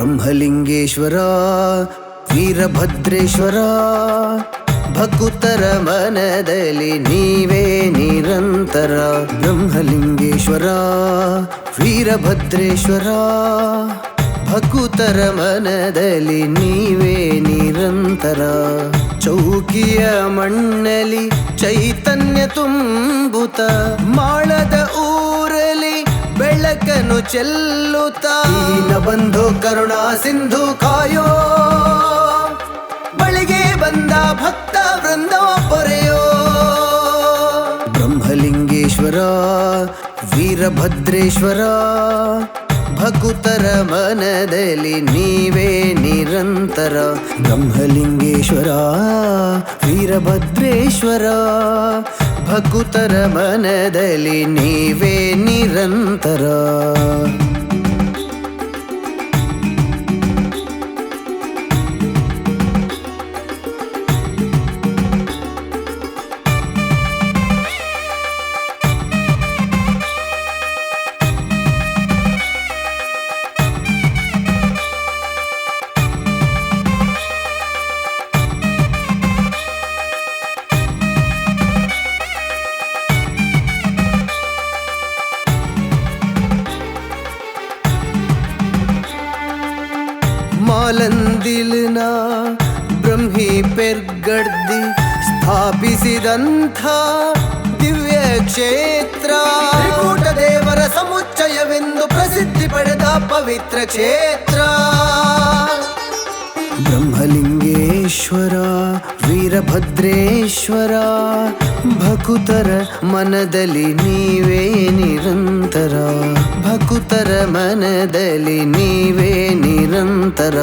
ಬ್ರಹ್ಮಲಿಂಗೇಶ್ವರ ವೀರಭದ್ರೇಶ್ವರ ಭಕುತರ ಮನದಲ್ಲಿ ನೀವೇ ನಿರಂತರ. ಬ್ರಹ್ಮಲಿಂಗೇಶ್ವರ ವೀರಭದ್ರೇಶ್ವರ ಭಕುತರ ಮನದಲ್ಲಿ ನೀವೇ ನಿರಂತರ. ಚೌಕಿಯ ಮಣ್ಣಲಿ ಚೈತನ್ಯ ತುಂಬುತ್ತ ಮಾಳದ ಊರಲಿ ಬೆಳಕನ್ನು ಚೆಲ್ಲುತ್ತಾ ಬಂಧು ಕರುಣಾ ಸಿಂಧು ಕಾಯೋ ಬಳಿಗೆ ಬಂದ ಭಕ್ತ ವೃಂದ ಪೊರೆಯೋ. ಬ್ರಹ್ಮಲಿಂಗೇಶ್ವರ ವೀರಭದ್ರೇಶ್ವರ ಭಕುತರ ಮನದಲ್ಲಿ ನೀವೇ ನಿರಂತರ. ಬ್ರಹ್ಮಲಿಂಗೇಶ್ವರ ವೀರಭದ್ರೇಶ್ವರ ಭಕುತರ ಮನದಲ್ಲಿ ನೀವೇ ನಿರಂತರ. ಮಾಲಂದಿಲ್ನ ಬ್ರಹ್ಮಿ ಪೆರ್ಗಡ್ದಿ ಸ್ಥಾಪಿಸಿದಂಥ ದಿವ್ಯ ಕ್ಷೇತ್ರ. ತ್ರಿಕೂಟ ದೇವರ ಸಮುಚ್ಚಯವೆಂದು ಪ್ರಸಿದ್ಧಿ ಪಡೆದ ಪವಿತ್ರ ಕ್ಷೇತ್ರ. ಬ್ರಹ್ಮಲಿಂಗೇಶ್ವರ ವೀರಭದ್ರೇಶ್ವರ ಭಕುತರ ಮನದಲ್ಲಿ ನೀವೇ ನಿರಂತರ. ಭಕುತರ ಮನದಲ್ಲಿ ನೀವೇ ನಿರಂತರ.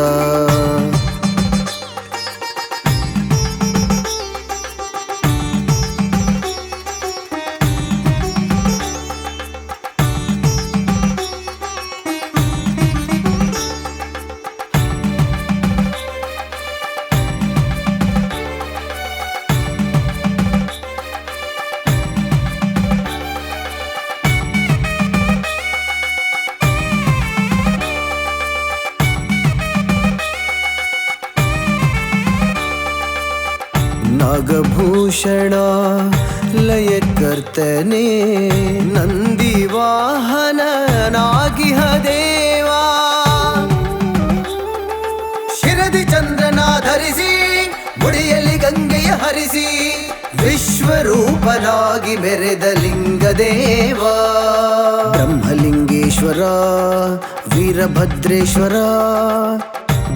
ನಾಗಭೂಷಣ ಲಯಕರ್ತನೆ ನಂದಿ ವಾಹನನಾಗಿಹ ದೇವಾ. ಶಿರದಿ ಚಂದ್ರನ ಧರಿಸಿ ಮುಡಿಯಲ್ಲಿ ಗಂಗೆಯ ಹರಿಸಿ ವಿಶ್ವರೂಪನಾಗಿ ಮೆರೆದ ಲಿಂಗದೇವ. ಬ್ರಹ್ಮಲಿಂಗೇಶ್ವರ ವೀರಭದ್ರೇಶ್ವರ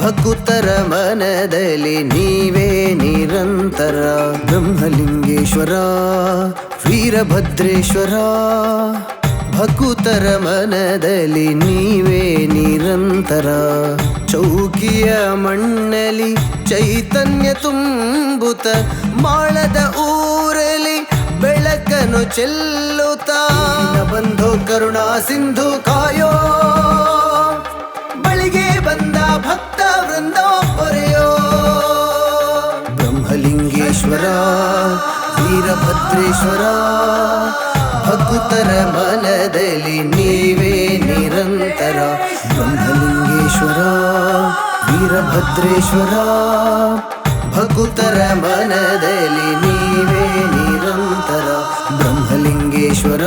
ಭಕುತರ ಮನದಲ್ಲಿ ನೀವೇ ನಿರಂತರ. ಬ್ರಹ್ಮಲಿಂಗೇಶ್ವರ ವೀರಭದ್ರೇಶ್ವರ ಭಕುತರ ಮನದಲ್ಲಿ ನೀವೇ ನಿರಂತರ. ಚೌಕಿಯ ಮಣ್ಣಲಿ ಚೈತನ್ಯ ತುಂಬುತ್ತ ಮಾಳದ ಊರಲಿ ಬೆಳಕನ್ನು ಚೆಲ್ಲುತ್ತಾ ಬಂಧು ಕರುಣಾ ಸಿಂಧು ಕಾಯೋ ಬಳಿಗೆ ಬಂದ ಭಕ್ತ ವೃಂದ ಪೊರೆಯೋ. ಬ್ರಹ್ಮಲಿಂಗೇಶ್ವರ ವೀರಭದ್ರೇಶ್ವರ ಭಕುತರ ಮನದಲ್ಲಿ ನೀವೇ ನಿರಂತರ. ಬ್ರಹ್ಮಲಿಂಗೇಶ್ವರ ವೀರಭದ್ರೇಶ್ವರ ಭಕುತರ ಮನದಲ್ಲಿ ನೀವೇ ನಿರಂತರ. ಬ್ರಹ್ಮಲಿಂಗೇಶ್ವರ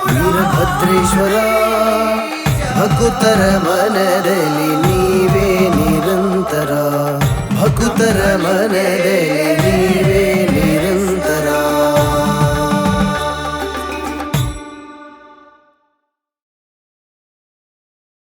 ವೀರಭದ್ರೇಶ್ವರ ಭಕುತರ ಮನದಲ್ಲಿ ನೀವೇ ನಿರಂತರ. ಭಕುತರ ಮನ